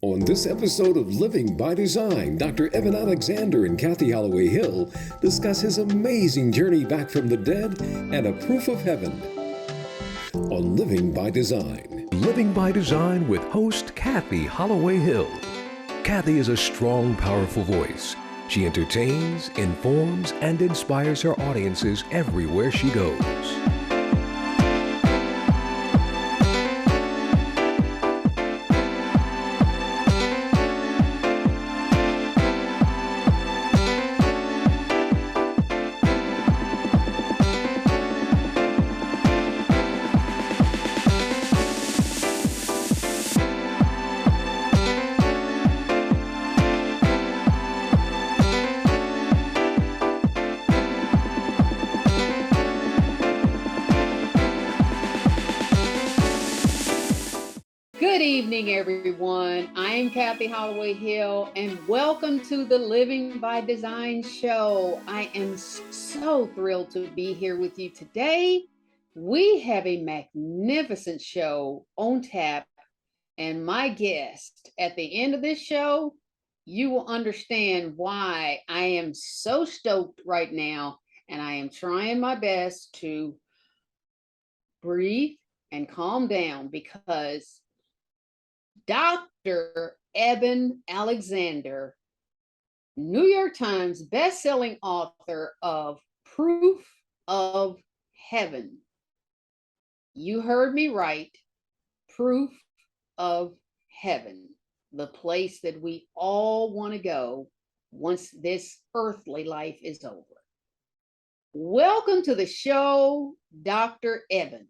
On this episode of Living by Design, Dr. Eben Alexander and Kathy Holloway Hill discuss his amazing journey back from the dead and a proof of heaven. On Living by Design. Living by Design with host Kathy Holloway Hill. Kathy is a strong, powerful voice. She entertains, informs, and inspires her audiences everywhere she goes. Good evening, everyone. I am Kathy Holloway Hill, and welcome to the Living by Design show. I am so thrilled to be here with you today. We have a magnificent show on tap, and my guest at the end of this show, you will understand why I am so stoked right now, and I am trying my best to breathe and calm down because Dr. Eben Alexander, New York Times bestselling author of Proof of Heaven. You heard me right. Proof of Heaven, the place that we all want to go once this earthly life is over. Welcome to the show, Dr. Eben.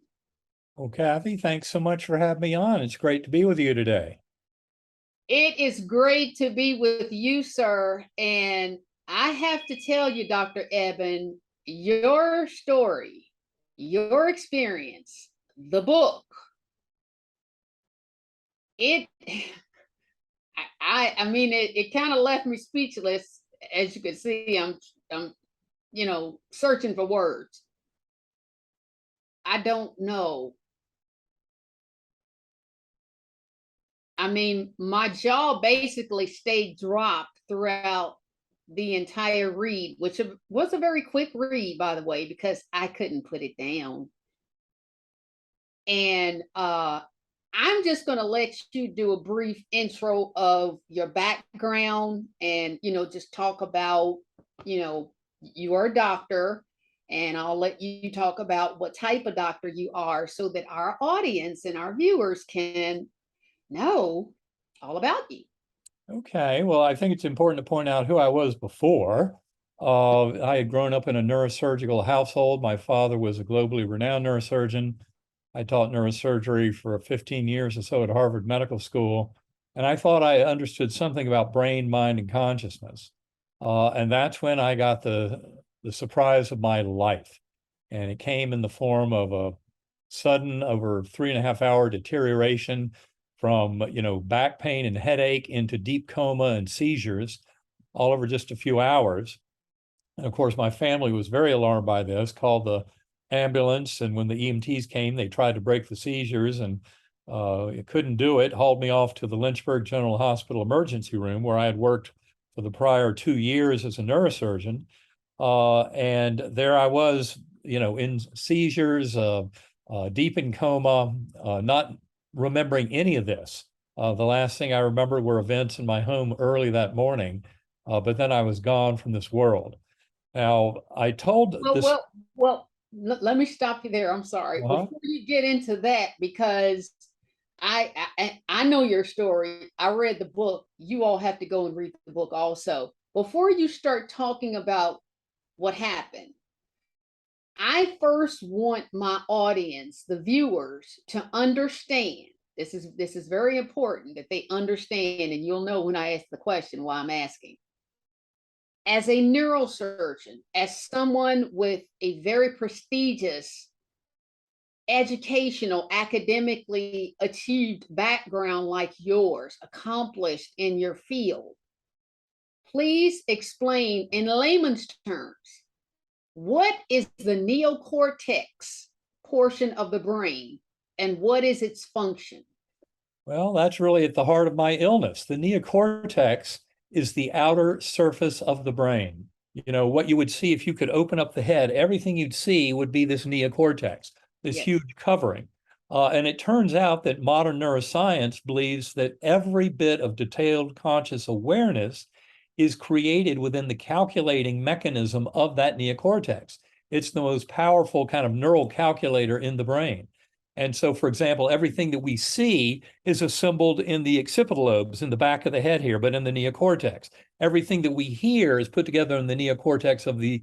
Well, Kathy, thanks so much for having me on. It's great to be with you today. It is great to be with you, sir. And I have to tell you, Dr. Eben, your story, your experience, the book, it kind of left me speechless. As you can see, I'm searching for words. I don't know. I mean, my jaw basically stayed dropped throughout the entire read, which was a very quick read, by the way, because I couldn't put it down. And I'm just going to let you do a brief intro of your background and, just talk about, you are a doctor, and I'll let you talk about what type of doctor you are so that our audience and our viewers can know all about you. Okay, well, I think it's important to point out who I was before. I had grown up in a neurosurgical household. My father was a globally renowned neurosurgeon. I taught neurosurgery for 15 years or so at Harvard Medical School, and I thought I understood something about brain, mind, and consciousness. And that's when I got the surprise of my life. And it came in the form of a sudden, over 3.5 hour deterioration from back pain and headache into deep coma and seizures all over just a few hours. And of course, my family was very alarmed by this, called the ambulance. And when the EMTs came, they tried to break the seizures and it couldn't do it, hauled me off to the Lynchburg General Hospital emergency room where I had worked for the prior 2 years as a neurosurgeon. And there I was, in seizures, deep in coma, not remembering any of this. The last thing I remember were events in my home early that morning, but then I was gone from this world. Now, I told this. Well, let me stop you there. I'm sorry. Before you get into that, because I know your story. I read the book. You all have to go and read the book also. Before you start talking about what happened, I first want my audience, the viewers, to understand. This is very important that they understand, and you'll know when I ask the question why I'm asking. As a neurosurgeon, as someone with a very prestigious educational, academically achieved background like yours, accomplished in your field, please explain in layman's terms, what is the neocortex portion of the brain and what is its function? Well, that's really at the heart of my illness. The neocortex is the outer surface of the brain. You know, what you would see if you could open up the head, everything you'd see would be this neocortex, this Yes. huge covering. And it turns out that modern neuroscience believes that every bit of detailed conscious awareness is created within the calculating mechanism of that neocortex. It's the most powerful kind of neural calculator in the brain. And so, for example, everything that we see is assembled in the occipital lobes in the back of the head here, but in the neocortex. Everything that we hear is put together in the neocortex of the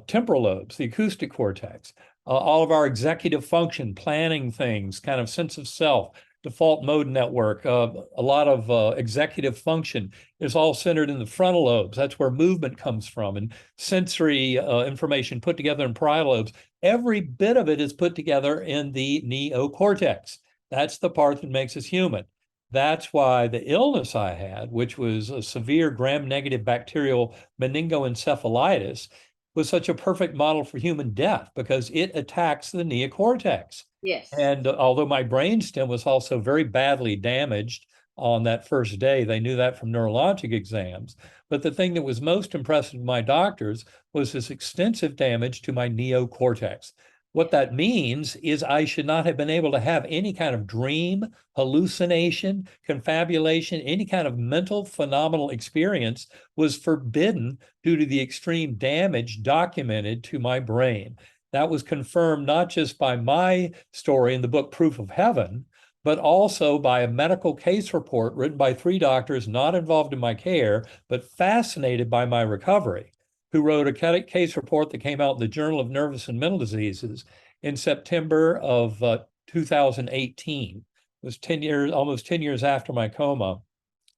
temporal lobes, the acoustic cortex. All of our executive function, planning things, kind of sense of self, default mode network, a lot of executive function is all centered in the frontal lobes. That's where movement comes from, and sensory information put together in parietal lobes. Every bit of it is put together in the neocortex. That's the part that makes us human. That's why the illness I had, which was a severe gram-negative bacterial meningoencephalitis, was such a perfect model for human death because it attacks the neocortex. Yes. And although my brainstem was also very badly damaged on that first day, they knew that from neurologic exams. But the thing that was most impressive to my doctors was this extensive damage to my neocortex. What that means is I should not have been able to have any kind of dream, hallucination, confabulation, any kind of mental phenomenal experience was forbidden due to the extreme damage documented to my brain. That was confirmed not just by my story in the book Proof of Heaven, but also by a medical case report written by 3 doctors not involved in my care, but fascinated by my recovery, who wrote a case report that came out in the Journal of Nervous and Mental Diseases in September of 2018. It was 10 years, almost 10 years after my coma.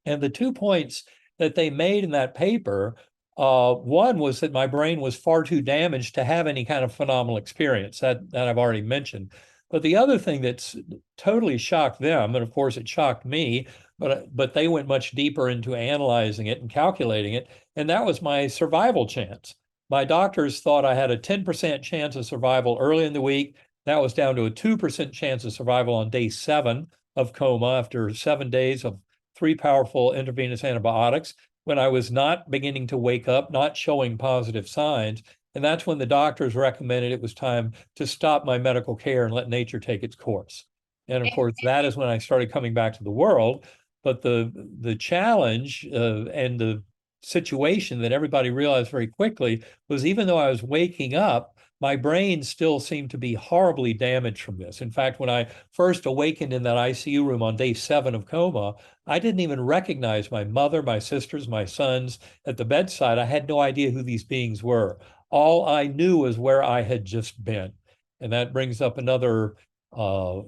And the 2 points that they made in that paper, one was that my brain was far too damaged to have any kind of phenomenal experience that I've already mentioned. But the other thing that's totally shocked them, and of course it shocked me, but they went much deeper into analyzing it and calculating it, and that was my survival chance. My doctors thought I had a 10% chance of survival early in the week. That was down to a 2% chance of survival on day 7 of coma after 7 days of 3 powerful intravenous antibiotics, when I was not beginning to wake up, not showing positive signs. And that's when the doctors recommended it was time to stop my medical care and let nature take its course. And of course, that is when I started coming back to the world. But the challenge and the situation that everybody realized very quickly was, even though I was waking up, my brain still seemed to be horribly damaged from this. In fact, when I first awakened in that ICU room on day 7 of coma, I didn't even recognize my mother, my sisters, my sons at the bedside. I had no idea who these beings were. All I knew was where I had just been. And that brings up another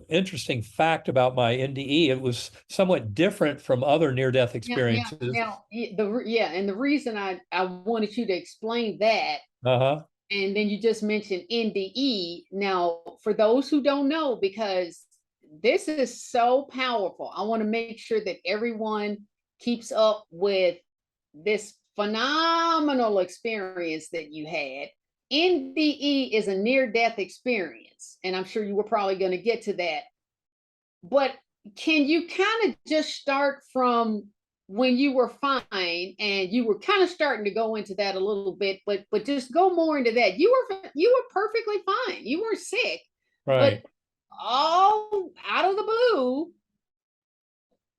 interesting fact about my NDE. It was somewhat different from other near-death experiences. And the reason I wanted you to explain that, and then you just mentioned NDE. Now, for those who don't know, because this is so powerful, I want to make sure that everyone keeps up with this phenomenal experience that you had. NDE is a near-death experience, and I'm sure you were probably going to get to that. But can you kind of just start from when you were fine, and you were kind of starting to go into that a little bit, but just go more into that. You were perfectly fine. You weren't sick, right? But all out of the blue,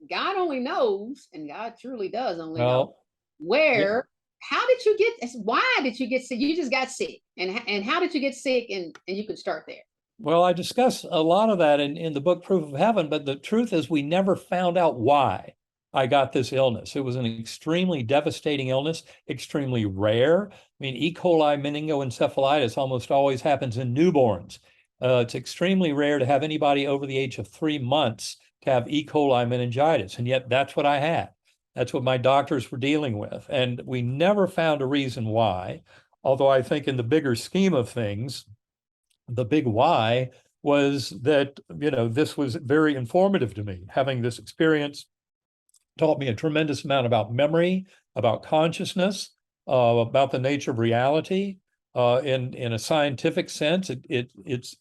God only knows, and God truly does only know where. How did you get? Why did you get sick? You just got sick, and how did you get sick? And you could start there. Well, I discuss a lot of that in the book Proof of Heaven, but the truth is we never found out why I got this illness. It was an extremely devastating illness, extremely rare. I mean, E. coli meningoencephalitis almost always happens in newborns. It's extremely rare to have anybody over the age of 3 months to have E. coli meningitis, and yet that's what I had. That's what my doctors were dealing with, and we never found a reason why. Although I think in the bigger scheme of things, the big why was that, this was very informative to me. Having this experience taught me a tremendous amount about memory, about consciousness, about the nature of reality. In a scientific sense, it's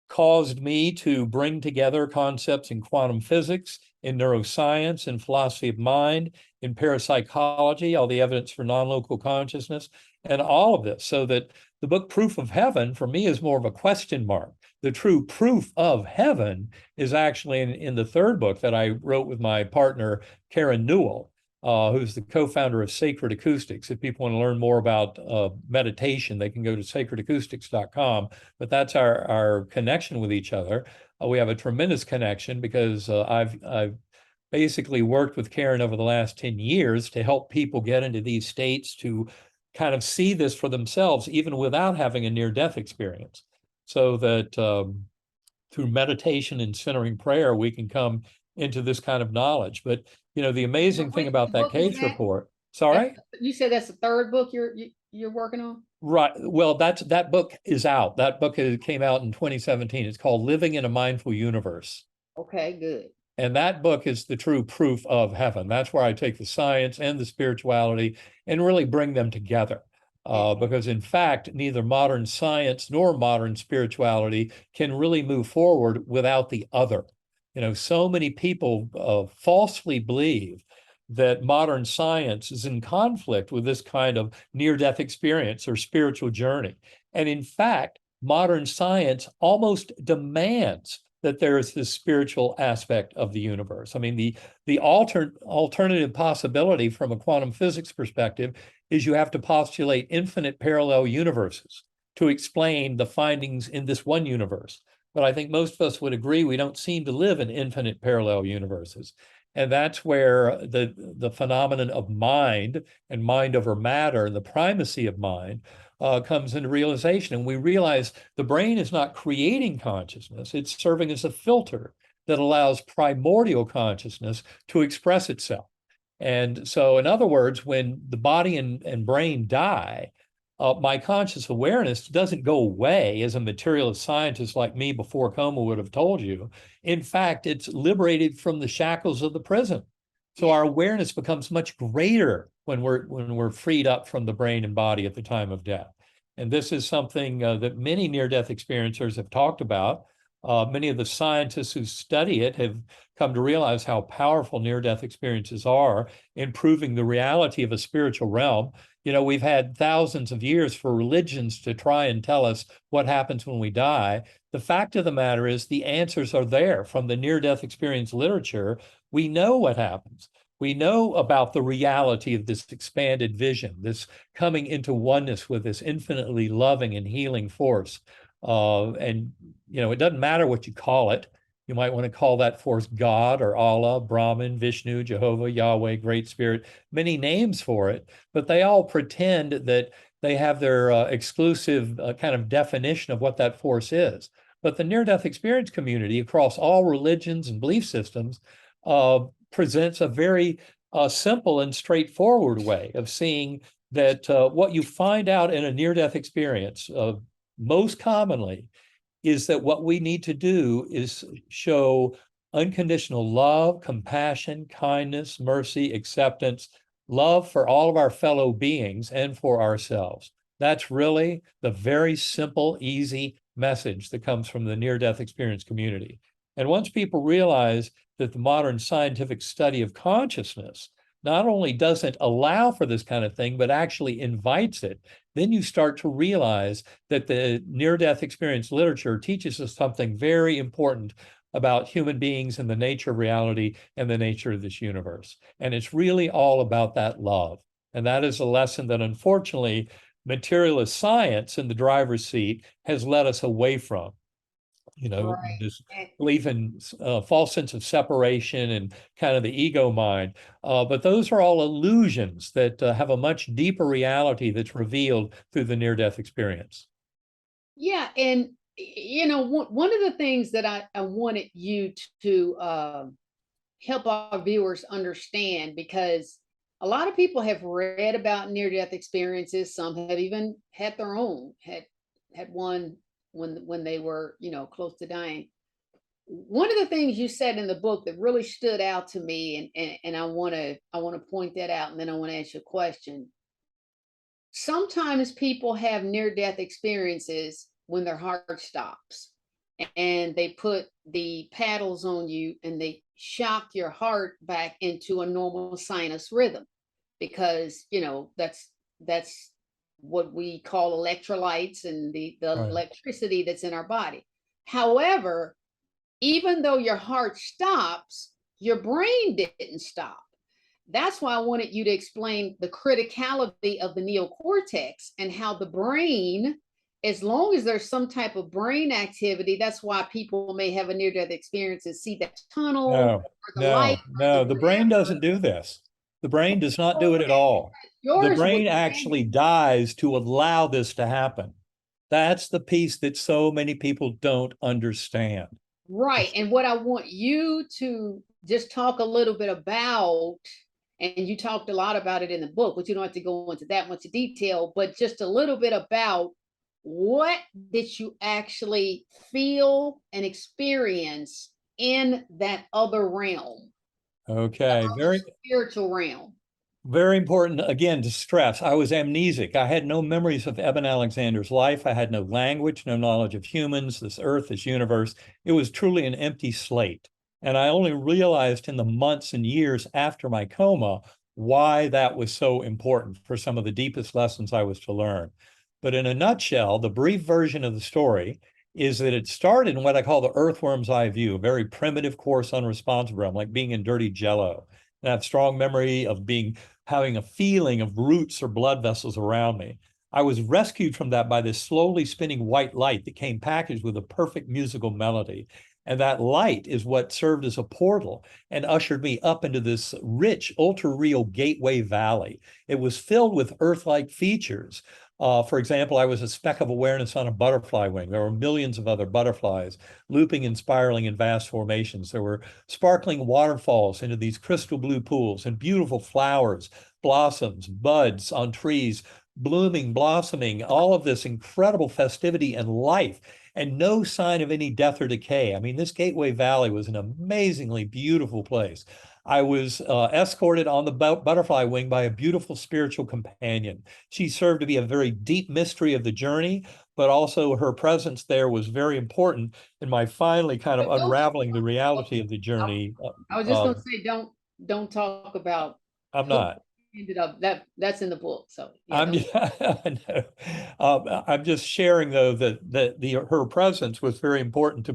caused me to bring together concepts in quantum physics in neuroscience, in philosophy of mind, in parapsychology, all the evidence for non-local consciousness, and all of this. So that the book Proof of Heaven, for me, is more of a question mark. The true proof of heaven is actually in the third book that I wrote with my partner, Karen Newell, who's the co-founder of Sacred Acoustics. If people want to learn more about meditation, they can go to sacredacoustics.com. But that's our connection with each other. We have a tremendous connection because I've basically worked with Karen over the last 10 years to help people get into these states to kind of see this for themselves, even without having a near-death experience. So that through meditation and centering prayer, we can come into this kind of knowledge. But, you know, the amazing thing about that case report, sorry? You said that's the third book you're working on? Right. Well, that book is out. That book came out in 2017. It's called Living in a Mindful Universe. Okay, good. And that book is the true proof of heaven. That's where I take the science and the spirituality and really bring them together. Because in fact, neither modern science nor modern spirituality can really move forward without the other. You know, so many people falsely believe that modern science is in conflict with this kind of near-death experience or spiritual journey. And in fact, modern science almost demands that there is this spiritual aspect of the universe. I mean, the alternative possibility from a quantum physics perspective is you have to postulate infinite parallel universes to explain the findings in this one universe. But I think most of us would agree we don't seem to live in infinite parallel universes. And that's where the phenomenon of mind and mind over matter and the primacy of mind comes into realization. And we realize the brain is not creating consciousness, it's serving as a filter that allows primordial consciousness to express itself. And so, in other words, when the body and brain die, my conscious awareness doesn't go away as a materialist scientist like me before coma would have told you. In fact, it's liberated from the shackles of the prison. So our awareness becomes much greater when we're freed up from the brain and body at the time of death. And this is something that many near-death experiencers have talked about. Many of the scientists who study it have come to realize how powerful near-death experiences are in proving the reality of a spiritual realm. You know, we've had thousands of years for religions to try and tell us what happens when we die. The fact of the matter is the answers are there from the near-death experience literature. We know what happens. We know about the reality of this expanded vision, this coming into oneness with this infinitely loving and healing force. And, you know, it doesn't matter what you call it. You might want to call that force God or Allah, Brahman, Vishnu, Jehovah, Yahweh, Great Spirit, many names for it, but they all pretend that they have their exclusive kind of definition of what that force is. But the near-death experience community across all religions and belief systems presents a very simple and straightforward way of seeing that what you find out in a near-death experience most commonly is that what we need to do is show unconditional love, compassion, kindness, mercy, acceptance, love for all of our fellow beings and for ourselves. That's really the very simple, easy message that comes from the near-death experience community. And once people realize that the modern scientific study of consciousness not only doesn't allow for this kind of thing, but actually invites it, then you start to realize that the near-death experience literature teaches us something very important about human beings and the nature of reality and the nature of this universe. And it's really all about that love. And that is a lesson that unfortunately materialist science in the driver's seat has led us away from. You know, Right. this belief in false sense of separation and kind of the ego mind. But those are all illusions that have a much deeper reality that's revealed through the near-death experience. Yeah, and you know, one of the things that I wanted you to help our viewers understand, because a lot of people have read about near-death experiences. Some have even had their own, had one when they were, you know, close to dying. One of the things you said in the book that really stood out to me, and I want to point that out, and then I want to ask you a question. Sometimes people have near-death experiences when their heart stops. and they put the paddles on you and they shock your heart back into a normal sinus rhythm, because that's what we call electrolytes and the Right. electricity that's in our body. However, even though your heart stops, your brain didn't stop. That's why I wanted you to explain the criticality of the neocortex and how the brain, as long as there's some type of brain activity, that's why people may have a near-death experience and see that tunnel No, or the light no, or no, the the brain whatever. doesn't do this. The brain does not do it at Okay, all. The yours was brain actually dies to allow this to happen. That's the piece that so many people don't understand. right. And what I want you to just talk a little bit about, and you talked a lot about it in the book, but you don't have to go into that much detail, but just a little bit about what did you actually feel and experience in that other realm, Okay, very, spiritual realm. very important again to stress. I was amnesic. I had no memories of Eben Alexander's life. I had no language, no knowledge of humans, this earth, this universe. It was truly an empty slate. And I only realized in the months and years after my coma why that was so important for some of the deepest lessons I was to learn. But in a nutshell, the brief version of the story is that it started in what I call the Earthworms Eye View, a very primitive, coarse, unresponsive realm, like being in dirty jello. And I have strong memory of having a feeling of roots or blood vessels around me. I was rescued from that by this slowly spinning white light that came packaged with a perfect musical melody. And that light is what served as a portal and ushered me up into this rich, ultra real gateway valley. It was filled with Earth like features. For example, I was a speck of awareness on a butterfly wing. There were millions of other butterflies looping and spiraling in vast formations. There were sparkling waterfalls into these crystal blue pools and beautiful flowers, blossoms, buds on trees, blooming, blossoming, all of this incredible festivity and life, and no sign of any death or decay. I mean, this Gateway Valley was an amazingly beautiful place. I was escorted on the butterfly wing by a beautiful spiritual companion. She served to be a very deep mystery of the journey, but also her presence there was very important in my finally kind of But unraveling the reality of the journey. I was just gonna say, don't talk about I'm who not. ended up, that's in the book. So yeah, I'm don't. I know. I'm just sharing though that her presence was very important to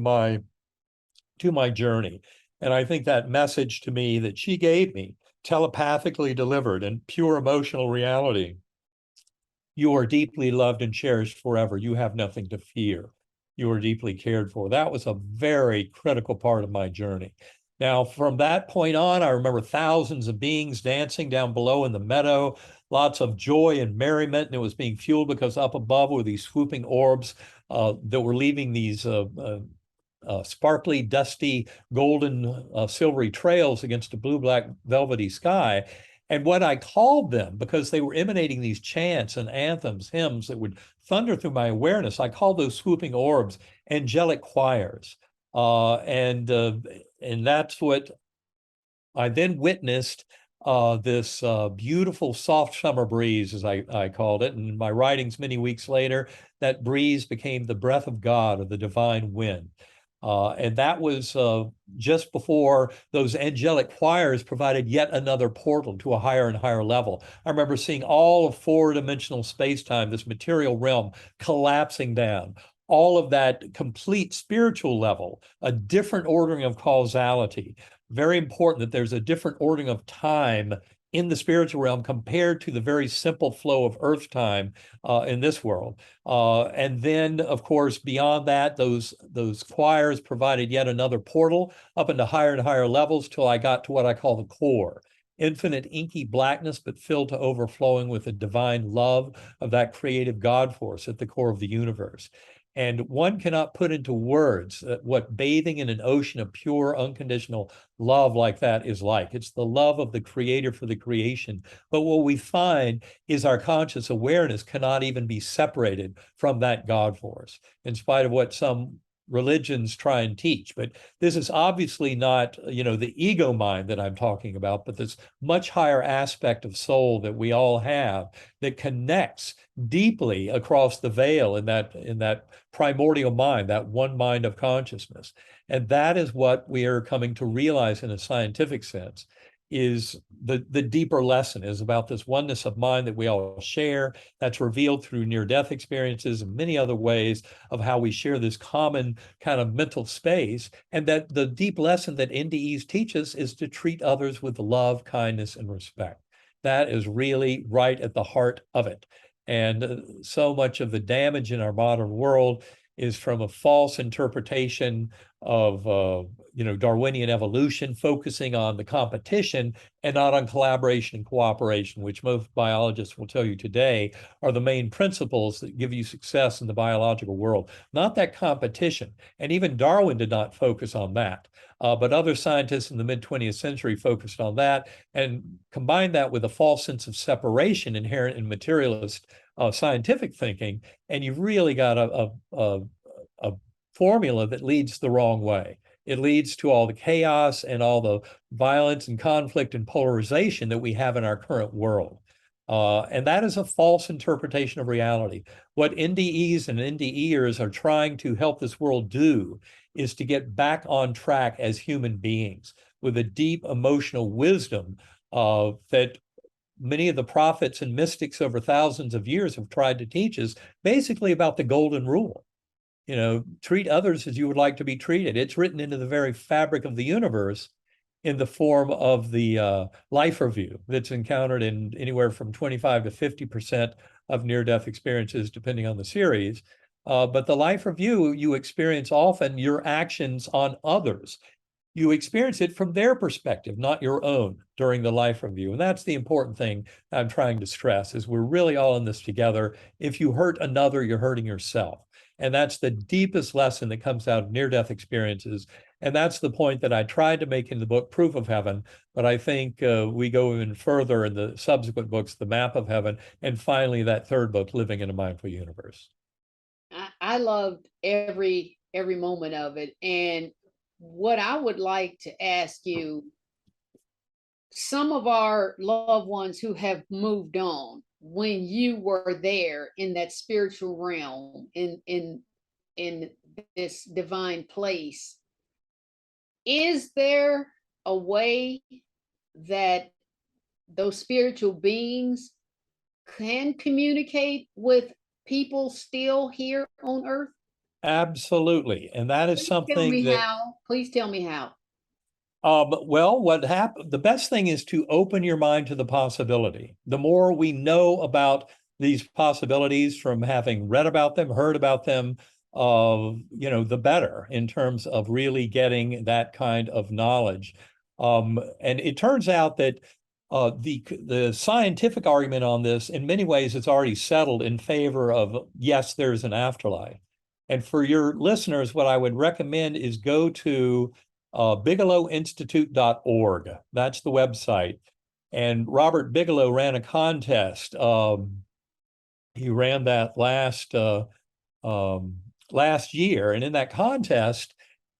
my journey. And I think that message to me that she gave me, telepathically delivered in pure emotional reality, you are deeply loved and cherished forever. You have nothing to fear. You are deeply cared for. That was a very critical part of my journey. Now, from that point on, I remember thousands of beings dancing down below in the meadow, lots of joy and merriment. And it was being fueled because up above were these swooping orbs that were leaving these sparkly, dusty, golden, silvery trails against a blue-black velvety sky. And what I called them, because they were emanating these chants and anthems, hymns that would thunder through my awareness, I called those swooping orbs angelic choirs. And that's what I then witnessed this beautiful soft summer breeze, as I called it. And in my writings many weeks later, that breeze became the breath of God or the divine wind. And that was just before those angelic choirs provided yet another portal to a higher and higher level. I remember seeing all of four-dimensional space-time, this material realm, collapsing down. All of that complete spiritual level, a different ordering of causality. Very important that there's a different ordering of time in the spiritual realm compared to the very simple flow of earth time in this world. And then, of course, beyond that, those choirs provided yet another portal up into higher and higher levels till I got to what I call the core. Infinite inky blackness, but filled to overflowing with the divine love of that creative God force at the core of the universe. And one cannot put into words what bathing in an ocean of pure, unconditional love like that is like. It's the love of the creator for the creation. But what we find is our conscious awareness cannot even be separated from that God force, in spite of what some religions try and teach. But this is obviously not, the ego mind that I'm talking about, but this much higher aspect of soul that we all have that connects deeply across the veil in that primordial mind, that one mind of consciousness. And that is what we are coming to realize in a scientific sense, is the deeper lesson is about this oneness of mind that we all share, that's revealed through near-death experiences and many other ways of how we share this common kind of mental space. And that the deep lesson that NDEs teach us is to treat others with love, kindness, and respect. That is really right at the heart of it. And so much of the damage in our modern world is from a false interpretation of Darwinian evolution, focusing on the competition and not on collaboration and cooperation, which most biologists will tell you today are the main principles that give you success in the biological world, not that competition. And even Darwin did not focus on that. But other scientists in the mid-20th century focused on that and combined that with a false sense of separation inherent in materialist scientific thinking, and you've really got a formula that leads the wrong way. It leads to all the chaos and all the violence and conflict and polarization that we have in our current world. And that is a false interpretation of reality. What NDEs and NDEers are trying to help this world do is to get back on track as human beings with a deep emotional wisdom that many of the prophets and mystics over thousands of years have tried to teach us, basically about the golden rule. Treat others as you would like to be treated. It's written into the very fabric of the universe in the form of the life review that's encountered in anywhere from 25 to 50% of near-death experiences, depending on the series. But the life review, you experience often your actions on others. You experience it from their perspective, not your own, during the life review. And that's the important thing I'm trying to stress, is we're really all in this together. If you hurt another, you're hurting yourself. And that's the deepest lesson that comes out of near-death experiences. And that's the point that I tried to make in the book, Proof of Heaven. But I think we go even further in the subsequent books, The Map of Heaven, and finally that third book, Living in a Mindful Universe. I loved every moment of it. And what I would like to ask you, some of our loved ones who have moved on, when you were there in that spiritual realm, in this divine place, is there a way that those spiritual beings can communicate with people still here on Earth? Absolutely. And that is something that... Please tell me how. Well, the best thing is to open your mind to the possibility. The more we know about these possibilities from having read about them, heard about them, the better in terms of really getting that kind of knowledge. And it turns out that the scientific argument on this, in many ways, it's already settled in favor of, yes, there's an afterlife. And for your listeners, what I would recommend is go to bigelowinstitute.org. That's the website. And Robert Bigelow ran a contest. He ran that last year. And in that contest,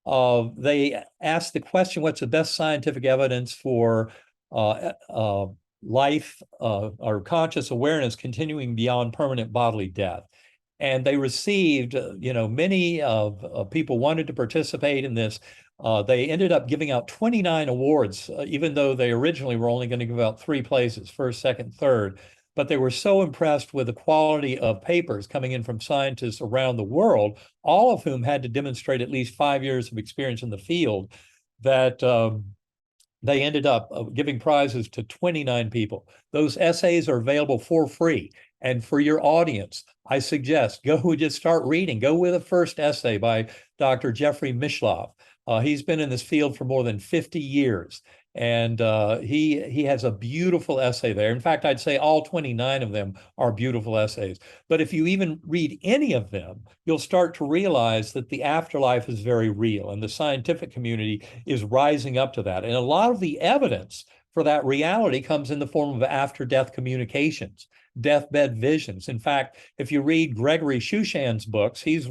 they asked the question, what's the best scientific evidence for life or conscious awareness continuing beyond permanent bodily death? And they received, many of people wanted to participate in this. They ended up giving out 29 awards, even though they originally were only going to give out 3 places, first, second, third. But they were so impressed with the quality of papers coming in from scientists around the world, all of whom had to demonstrate at least 5 years of experience in the field, that they ended up giving prizes to 29 people. Those essays are available for free. And for your audience, I suggest just start reading. Go with the first essay by Dr. Jeffrey Mishlove. He's been in this field for more than 50 years. And he has a beautiful essay there. In fact, I'd say all 29 of them are beautiful essays. But if you even read any of them, you'll start to realize that the afterlife is very real, and the scientific community is rising up to that. And a lot of the evidence for that reality comes in the form of after-death communications, deathbed visions. In fact, if you read Gregory Shushan's books, he's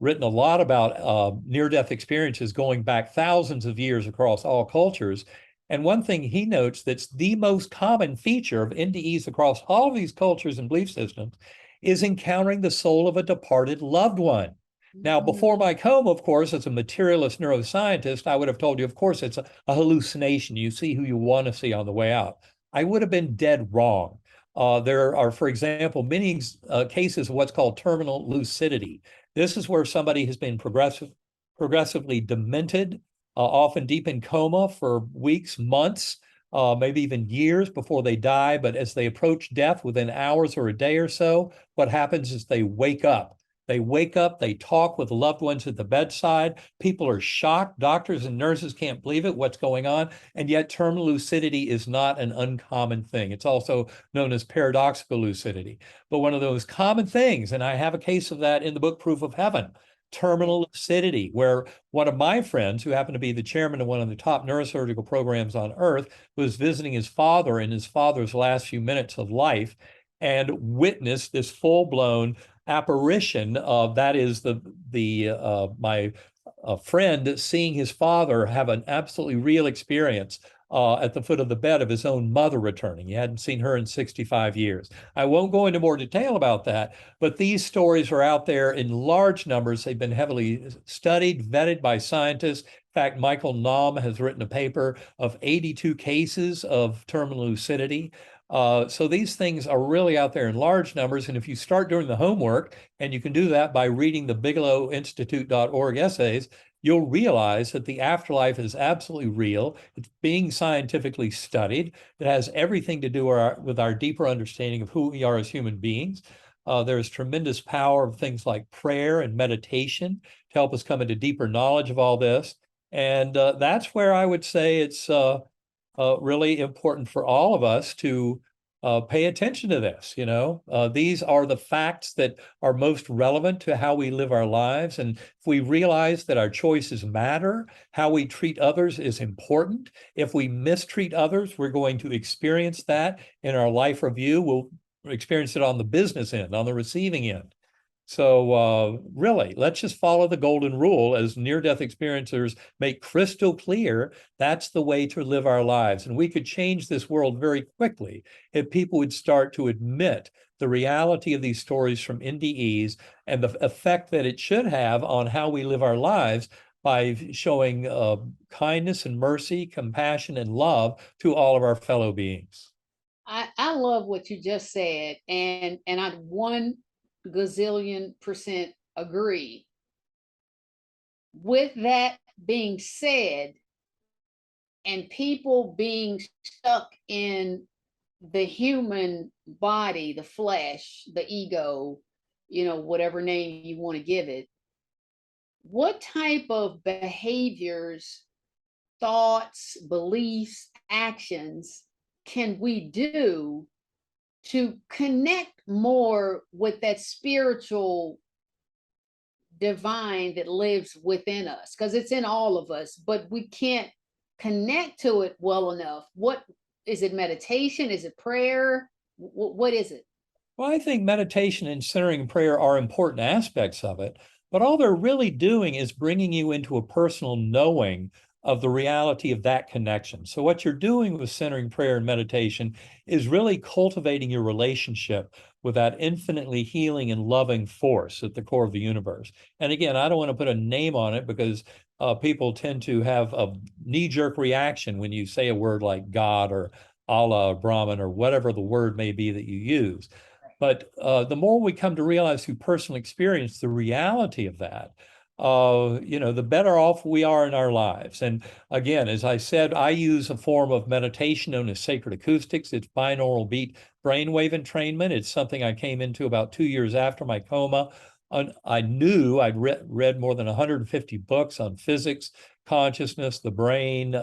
written a lot about near-death experiences going back thousands of years across all cultures. And one thing he notes that's the most common feature of NDEs across all of these cultures and belief systems is encountering the soul of a departed loved one. Now, before my coma, of course, as a materialist neuroscientist, I would have told you, of course, it's a hallucination. You see who you want to see on the way out. I would have been dead wrong. There are, for example, many cases of what's called terminal lucidity. This is where somebody has been progressively demented, often deep in coma for weeks, months, maybe even years before they die. But as they approach death within hours or a day or so, what happens is they wake up. They wake up, they talk with loved ones at the bedside. People are shocked. Doctors and nurses can't believe it, what's going on. And yet terminal lucidity is not an uncommon thing. It's also known as paradoxical lucidity. But one of those common things, and I have a case of that in the book, Proof of Heaven, terminal lucidity, where one of my friends, who happened to be the chairman of one of the top neurosurgical programs on earth, was visiting his father in his father's last few minutes of life and witnessed this full-blown apparition of, that is my friend seeing his father have an absolutely real experience at the foot of the bed of his own mother returning. He hadn't seen her in 65 years. I won't go into more detail about that, but these stories are out there in large numbers. They've been heavily studied, vetted by scientists. In fact, Michael Naum has written a paper of 82 cases of terminal lucidity. So these things are really out there in large numbers. And if you start doing the homework, and you can do that by reading the BigelowInstitute.org essays, you'll realize that the afterlife is absolutely real. It's being scientifically studied. It has everything to do with our deeper understanding of who we are as human beings. There's tremendous power of things like prayer and meditation to help us come into deeper knowledge of all this. And that's where I would say it's really important for all of us to pay attention to this. These are the facts that are most relevant to how we live our lives. And if we realize that our choices matter, how we treat others is important. If we mistreat others, we're going to experience that in our life review. We'll experience it on the business end, on the receiving end. So really, let's just follow the golden rule, as near-death experiencers make crystal clear. That's the way to live our lives. And we could change this world very quickly if people would start to admit the reality of these stories from NDEs and the effect that it should have on how we live our lives by showing kindness and mercy, compassion and love to all of our fellow beings. I love what you just said, and I'd 1,000,000,000% agree. With that being said, and people being stuck in the human body, the flesh, the ego, whatever name you want to give it, what type of behaviors, thoughts, beliefs, actions can we do to connect more with that spiritual divine that lives within us? Because it's in all of us, but we can't connect to it well enough. What is it? Meditation? Is it prayer? What is it? Well, I think meditation and centering prayer are important aspects of it, but all they're really doing is bringing you into a personal knowing of the reality of that connection. So what you're doing with centering prayer and meditation is really cultivating your relationship with that infinitely healing and loving force at the core of the universe. And again, I don't want to put a name on it, because people tend to have a knee-jerk reaction when you say a word like God or Allah or Brahman or whatever the word may be that you use. But the more we come to realize through personal experience the reality of that, the better off we are in our lives. And again, as I said, I use a form of meditation known as sacred acoustics. It's binaural beat brainwave entrainment. It's something I came into about 2 years after my coma. I knew I'd read more than 150 books on physics, consciousness, the brain,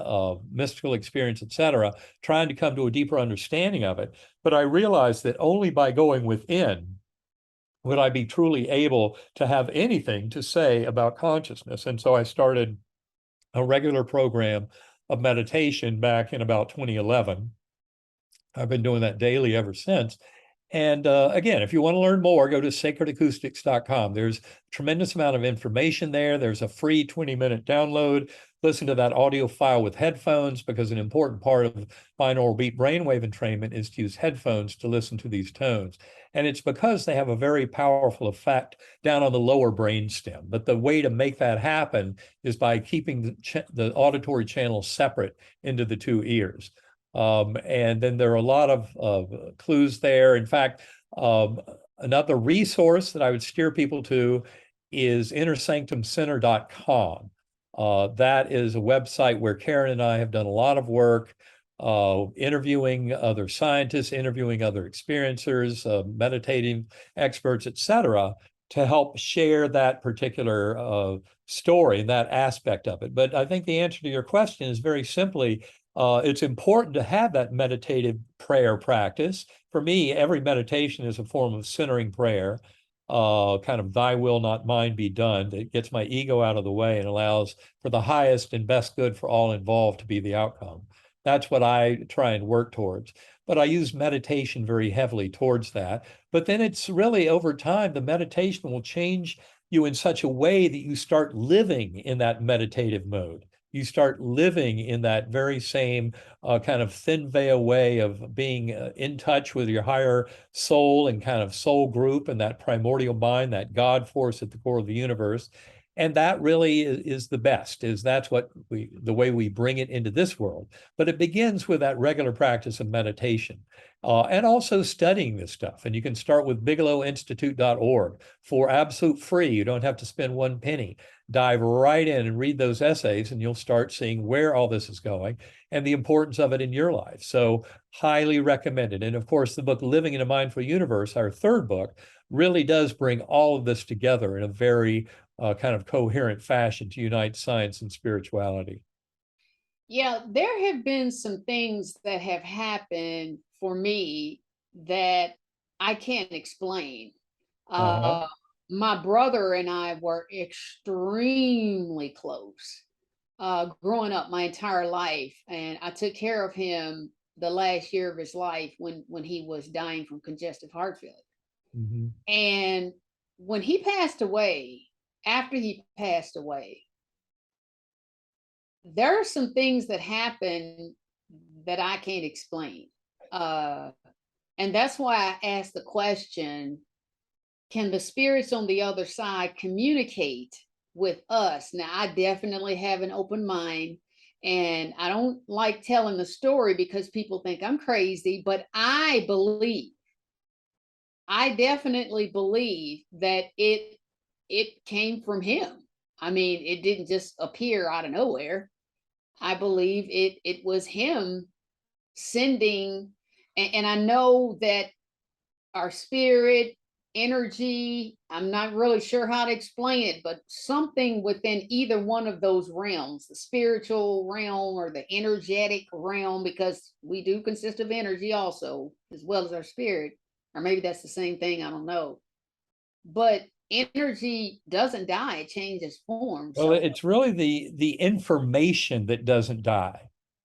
mystical experience, etc., trying to come to a deeper understanding of it. But I realized that only by going within would I be truly able to have anything to say about consciousness. And so I started a regular program of meditation back in about 2011. I've been doing that daily ever since. And again, if you want to learn more, go to sacredacoustics.com. There's a tremendous amount of information there. There's a free 20-minute download. Listen to that audio file with headphones, because an important part of binaural beat brainwave entrainment is to use headphones to listen to these tones. And it's because they have a very powerful effect down on the lower brain stem. But the way to make that happen is by keeping the auditory channel separate into the two ears. And then there are a lot of clues there. In fact, another resource that I would steer people to is innersanctumcenter.com. That is a website where Karen and I have done a lot of work, interviewing other scientists, interviewing other experiencers, meditating experts, etc., to help share that particular story and that aspect of it. But I think the answer to your question is very simply, it's important to have that meditative prayer practice. For me, every meditation is a form of centering prayer, kind of thy will, not mine be done, that gets my ego out of the way and allows for the highest and best good for all involved to be the outcome. That's what I try and work towards. But I use meditation very heavily towards that. But then it's really over time, the meditation will change you in such a way that you start living in that meditative mode. You start living in that very same kind of thin veil way of being in touch with your higher soul and kind of soul group and that primordial mind, that God force at the core of the universe. And that really is the best, that's what the way we bring it into this world. But it begins with that regular practice of meditation and also studying this stuff. And you can start with bigelowinstitute.org for absolute free. You don't have to spend one penny. Dive right in and read those essays, and you'll start seeing where all this is going and the importance of it in your life. So highly recommended. And of course, the book Living in a Mindful Universe, our third book, really does bring all of this together in a very kind of coherent fashion to unite science and spirituality. Yeah, there have been some things that have happened for me that I can't explain. My brother and I were extremely close growing up my entire life, and I took care of him the last year of his life when he was dying from congestive heart failure. Mm-hmm. And when he passed away, after he passed away, there are some things that happen that I can't explain. And that's why I asked the question, can the spirits on the other side communicate with us? Now, I definitely have an open mind, and I don't like telling the story because people think I'm crazy, but I definitely believe that it came from him. I mean, it didn't just appear out of nowhere. I believe it was him sending, and I know that our spirit, energy, I'm not really sure how to explain it, but something within either one of those realms, the spiritual realm or the energetic realm, because we do consist of energy also, as well as our spirit, or maybe that's the same thing, I don't know. But energy doesn't die, it changes form. Well, it's really the information that doesn't die.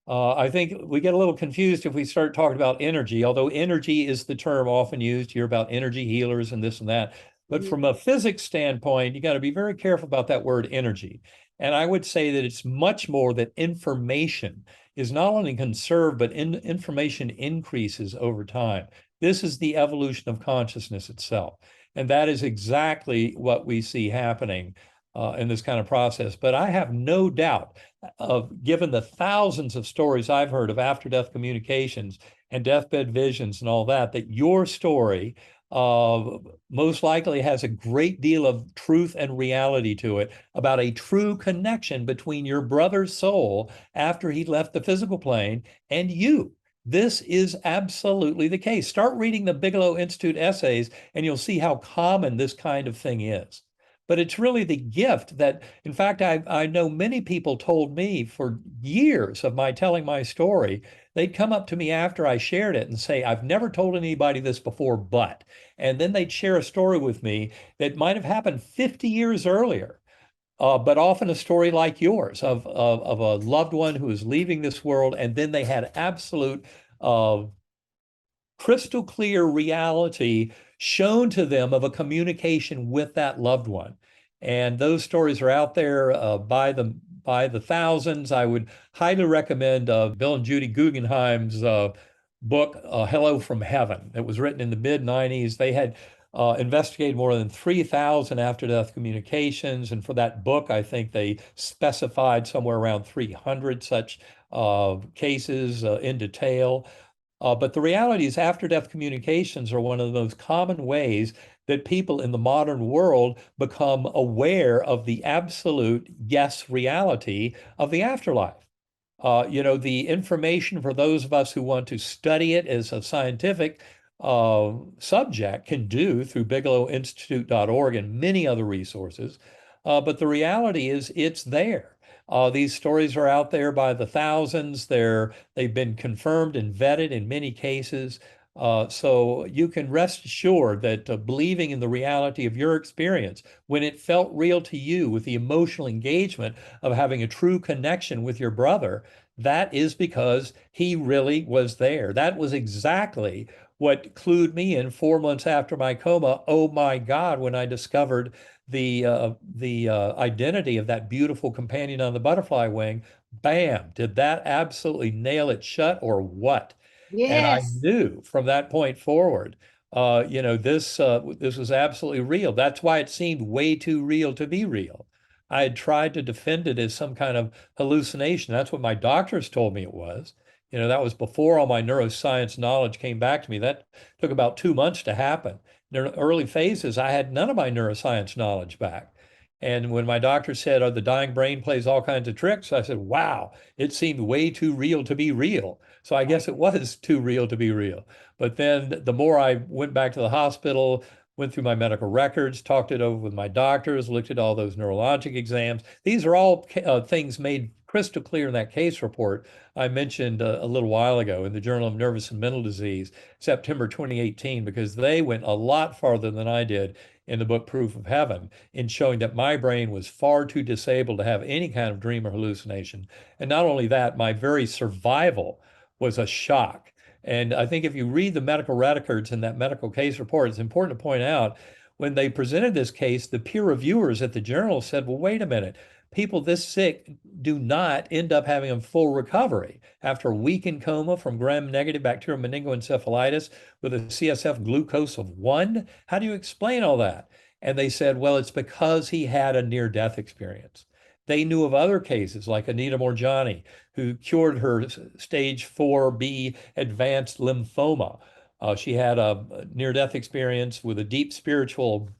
I think we get a little confused if we start talking about energy, although energy is the term often used. You hear about energy healers and this and that. But from a physics standpoint, you got to be very careful about that word energy. And I would say that it's much more that information is not only conserved, but information increases over time. This is the evolution of consciousness itself. And that is exactly what we see happening in this kind of process. But I have no doubt given the thousands of stories I've heard of after-death communications and deathbed visions and all that, that your story most likely has a great deal of truth and reality to it about a true connection between your brother's soul after he left the physical plane and you. This is absolutely the case. Start reading the Bigelow Institute essays, and you'll see how common this kind of thing is. But it's really the gift that, in fact, I know many people told me for years of my telling my story, they'd come up to me after I shared it and say, I've never told anybody this before, but, and then they'd share a story with me that might have happened 50 years earlier. But often a story like yours of a loved one who is leaving this world, and then they had absolute crystal clear reality shown to them of a communication with that loved one. And those stories are out there by the thousands. I would highly recommend Bill and Judy Guggenheim's book, Hello from Heaven. It was written in the mid-90s. They had investigated more than 3,000 after-death communications. And for that book, I think they specified somewhere around 300 such cases in detail. But the reality is after-death communications are one of the most common ways that people in the modern world become aware of the absolute yes reality of the afterlife. The information for those of us who want to study it as a scientific subject can do through bigelowinstitute.org and many other resources. But the reality is it's there. These stories are out there by the thousands. They've been confirmed and vetted in many cases. So you can rest assured that believing in the reality of your experience, when it felt real to you with the emotional engagement of having a true connection with your brother, that is because he really was there. That was exactly what clued me in 4 months after my coma. Oh my God, when I discovered the identity of that beautiful companion on the butterfly wing, bam, did that absolutely nail it shut or what? And I Yes. knew from that point forward, this was absolutely real. That's why it seemed way too real to be real. I had tried to defend it as some kind of hallucination. That's what my doctors told me it was. That was before all my neuroscience knowledge came back to me. That took about 2 months to happen. In the early phases, I had none of my neuroscience knowledge back. And when my doctor said, "Oh, the dying brain plays all kinds of tricks," I said, "Wow, it seemed way too real to be real." So I guess it was too real to be real. But then the more I went back to the hospital, went through my medical records, talked it over with my doctors, looked at all those neurologic exams. These are all things made crystal clear in that case report I mentioned a little while ago in the Journal of Nervous and Mental Disease, September 2018, because they went a lot farther than I did in the book Proof of Heaven in showing that my brain was far too disabled to have any kind of dream or hallucination. And not only that, my very survival was a shock. And I think if you read the medical records in that medical case report, it's important to point out when they presented this case, the peer reviewers at the journal said, well, wait a minute, people this sick do not end up having a full recovery after a week in coma from gram-negative bacterial meningoencephalitis with a CSF glucose of 1. How do you explain all that? And they said, well, it's because he had a near-death experience. They knew of other cases like Anita Morjani, who cured her stage 4B advanced lymphoma. She had a near-death experience with a deep spiritual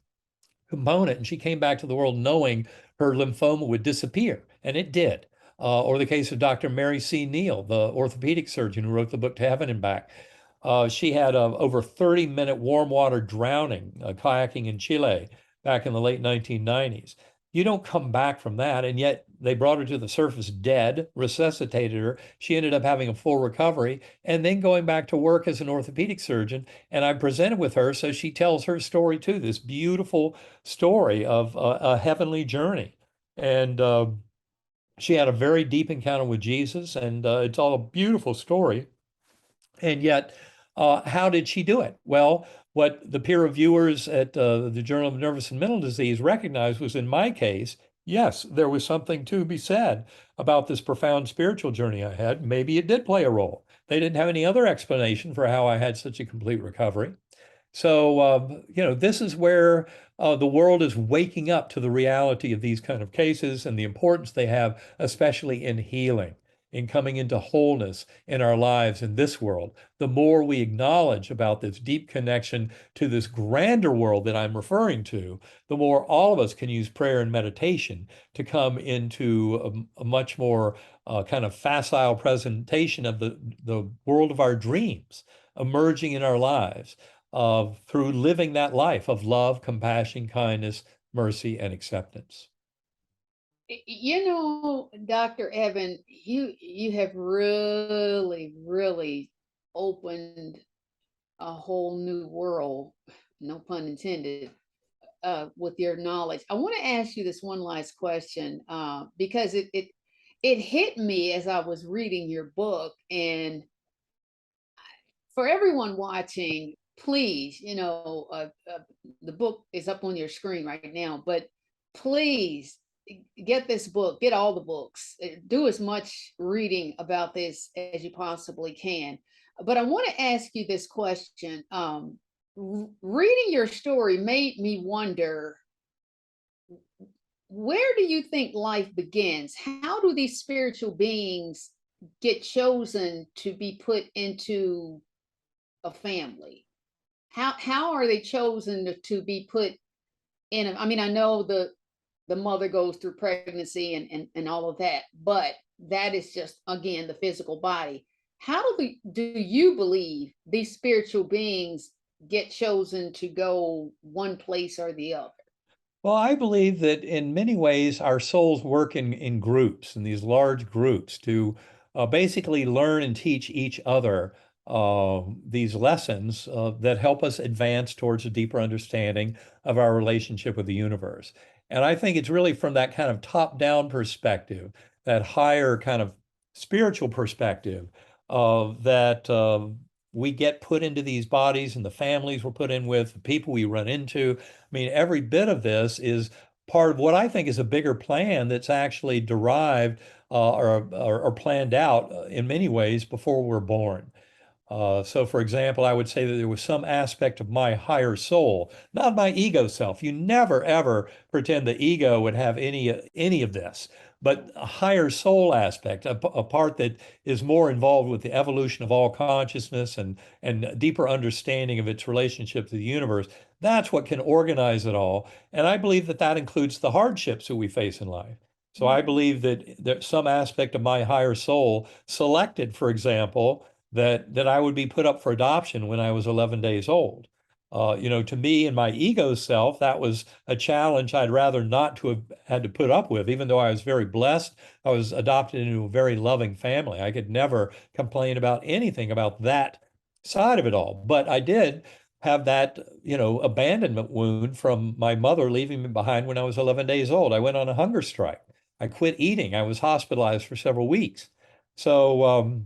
component, and she came back to the world knowing her lymphoma would disappear, and it did. Or the case of Dr. Mary C. Neal, the orthopedic surgeon who wrote the book To Heaven and Back. She had over 30-minute warm water drowning, kayaking in Chile back in the late 1990s. You don't come back from that, and yet they brought her to the surface dead, resuscitated her. She ended up having a full recovery, and then going back to work as an orthopedic surgeon. And I presented with her, so she tells her story too, this beautiful story of a heavenly journey. And she had a very deep encounter with Jesus, and it's all a beautiful story. And yet, how did she do it? Well, what the peer reviewers at the Journal of Nervous and Mental Disease recognized was in my case, yes, there was something to be said about this profound spiritual journey I had. Maybe it did play a role. They didn't have any other explanation for how I had such a complete recovery. So, this is where the world is waking up to the reality of these kind of cases and the importance they have, especially in healing, in coming into wholeness in our lives in this world. The more we acknowledge about this deep connection to this grander world that I'm referring to, the more all of us can use prayer and meditation to come into a much more kind of facile presentation of the world of our dreams emerging in our lives through living that life of love, compassion, kindness, mercy, and acceptance. Dr. Eben, you have really, really opened a whole new world, no pun intended, with your knowledge. I want to ask you this one last question because it hit me as I was reading your book, and for everyone watching, please, the book is up on your screen right now, but please get this book, get all the books, do as much reading about this as you possibly can. But I want to ask you this question. Reading your story made me wonder, where do you think life begins? How do these spiritual beings get chosen to be put into a family? How are they chosen to be put in I mean, I know the mother goes through pregnancy and all of that, but that is just, again, the physical body. How do you believe these spiritual beings get chosen to go one place or the other? Well, I believe that in many ways our souls work in groups, in these large groups, to basically learn and teach each other these lessons that help us advance towards a deeper understanding of our relationship with the universe. And I think it's really from that kind of top-down perspective, that higher kind of spiritual perspective, that we get put into these bodies, and the families we're put in with, the people we run into. I mean, every bit of this is part of what I think is a bigger plan that's actually derived or planned out in many ways before we're born. So, for example, I would say that there was some aspect of my higher soul, not my ego self. You never ever pretend the ego would have any of this, but a higher soul aspect, a part that is more involved with the evolution of all consciousness and deeper understanding of its relationship to the universe. That's what can organize it all, and I believe that that includes the hardships that we face in life. So I believe that some aspect of my higher soul selected, for example, that I would be put up for adoption when I was 11 days old. To me and my ego self, that was a challenge I'd rather not to have had to put up with, even though I was very blessed. I was adopted into a very loving family. I could never complain about anything about that side of it all. But I did have that, abandonment wound from my mother leaving me behind when I was 11 days old. I went on a hunger strike. I quit eating. I was hospitalized for several weeks. So,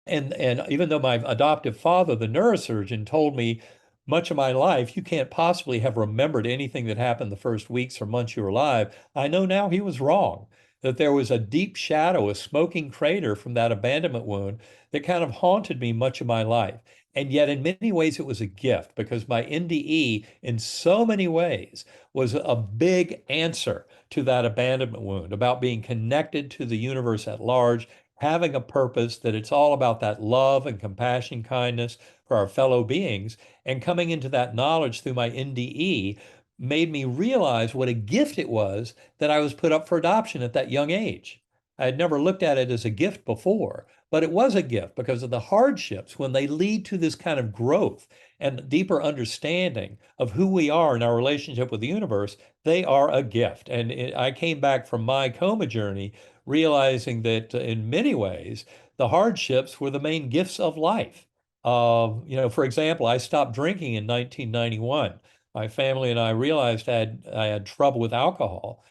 and even though my adoptive father, the neurosurgeon, told me much of my life, you can't possibly have remembered anything that happened the first weeks or months you were alive, I know now he was wrong, that there was a deep shadow, a smoking crater from that abandonment wound that kind of haunted me much of my life. And yet, in many ways, it was a gift because my NDE, in so many ways, was a big answer to that abandonment wound about being connected to the universe at large, having a purpose, that it's all about that love and compassion, kindness for our fellow beings. And coming into that knowledge through my NDE made me realize what a gift it was that I was put up for adoption at that young age. I had never looked at it as a gift before, but it was a gift because of the hardships when they lead to this kind of growth and deeper understanding of who we are in our relationship with the universe. They are a gift. And I came back from my coma journey realizing that in many ways, the hardships were the main gifts of life. For example, I stopped drinking in 1991. My family and I realized I had trouble with alcohol.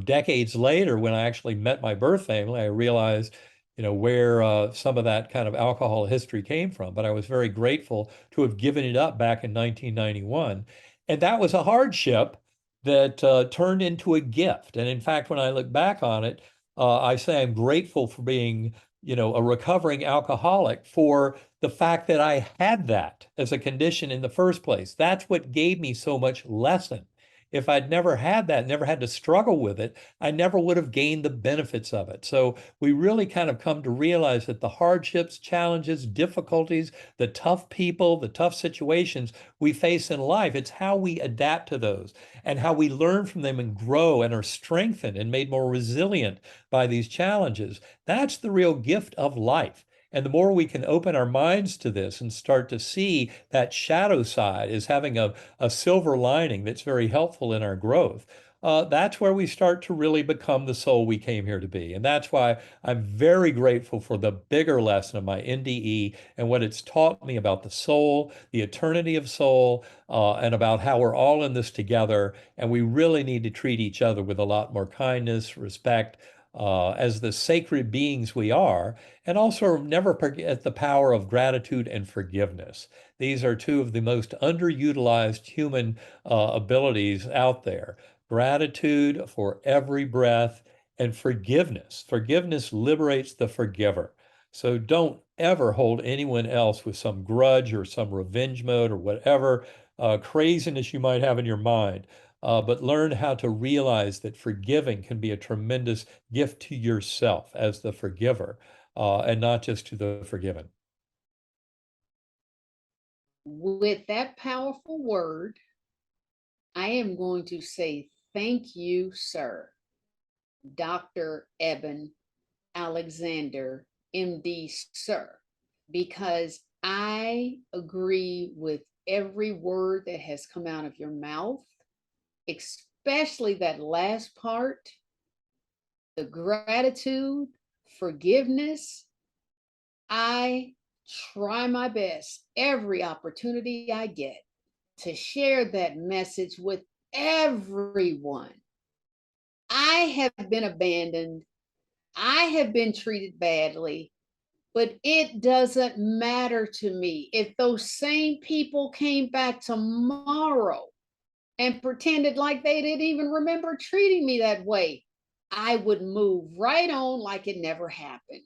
Decades later, when I actually met my birth family, I realized, where some of that kind of alcohol history came from. But I was very grateful to have given it up back in 1991. And that was a hardship that turned into a gift. And in fact, when I look back on it, I say I'm grateful for being, a recovering alcoholic, for the fact that I had that as a condition in the first place. That's what gave me so much lesson. If I'd never had that, never had to struggle with it, I never would have gained the benefits of it. So we really kind of come to realize that the hardships, challenges, difficulties, the tough people, the tough situations we face in life, it's how we adapt to those and how we learn from them and grow and are strengthened and made more resilient by these challenges. That's the real gift of life. And the more we can open our minds to this and start to see that shadow side as having a silver lining that's very helpful in our growth, that's where we start to really become the soul we came here to be. And that's why I'm very grateful for the bigger lesson of my NDE and what it's taught me about the soul, the eternity of soul, and about how we're all in this together. And we really need to treat each other with a lot more kindness, respect, as the sacred beings we are, and also never forget the power of gratitude and forgiveness. These are two of the most underutilized human abilities out there. Gratitude for every breath and forgiveness. Forgiveness liberates the forgiver. So don't ever hold anyone else with some grudge or some revenge mode or whatever craziness you might have in your mind. But learn how to realize that forgiving can be a tremendous gift to yourself as the forgiver, and not just to the forgiven. With that powerful word, I am going to say thank you, sir, Dr. Eben Alexander, MD, sir, because I agree with every word that has come out of your mouth, especially that last part, the gratitude, forgiveness. I try my best every opportunity I get to share that message with everyone. I have been abandoned. I have been treated badly, but it doesn't matter to me. If those same people came back tomorrow and pretended like they didn't even remember treating me that way, I would move right on like it never happened,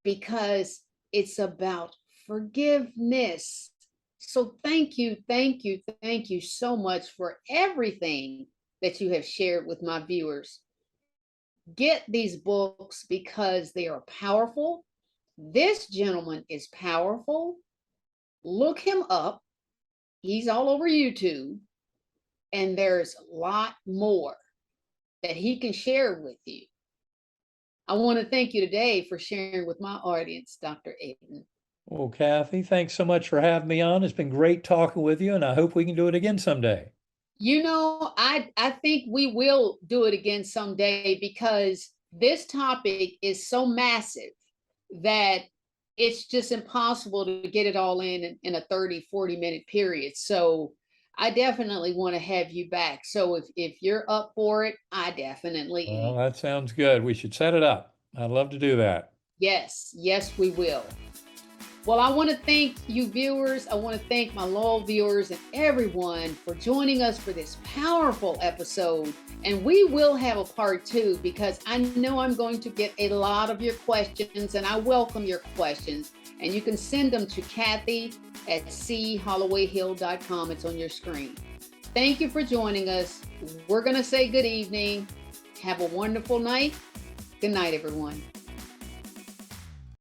because it's about forgiveness. So thank you, thank you, thank you so much for everything that you have shared with my viewers. Get these books because they are powerful. This gentleman is powerful. Look him up. He's all over YouTube. And there's a lot more that he can share with you. I want to thank you today for sharing with my audience, Dr. Eben. Well, Kathy, thanks so much for having me on. It's been great talking with you, and I hope we can do it again someday. You know, I think we will do it again someday, because this topic is so massive that it's just impossible to get it all in a 30-40 minute period. So I definitely want to have you back. So if you're up for it, I definitely Well, am. that sounds good. We should set it up. I'd love to do that. Yes, yes, we will. Well, I want to thank you viewers. I want to thank my loyal viewers and everyone for joining us for this powerful episode. And we will have a part 2, because I know I'm going to get a lot of your questions, and I welcome your questions. And you can send them to Kathy@chollowayhill.com. It's on your screen. Thank you for joining us. We're going to say good evening. Have a wonderful night. Good night, everyone.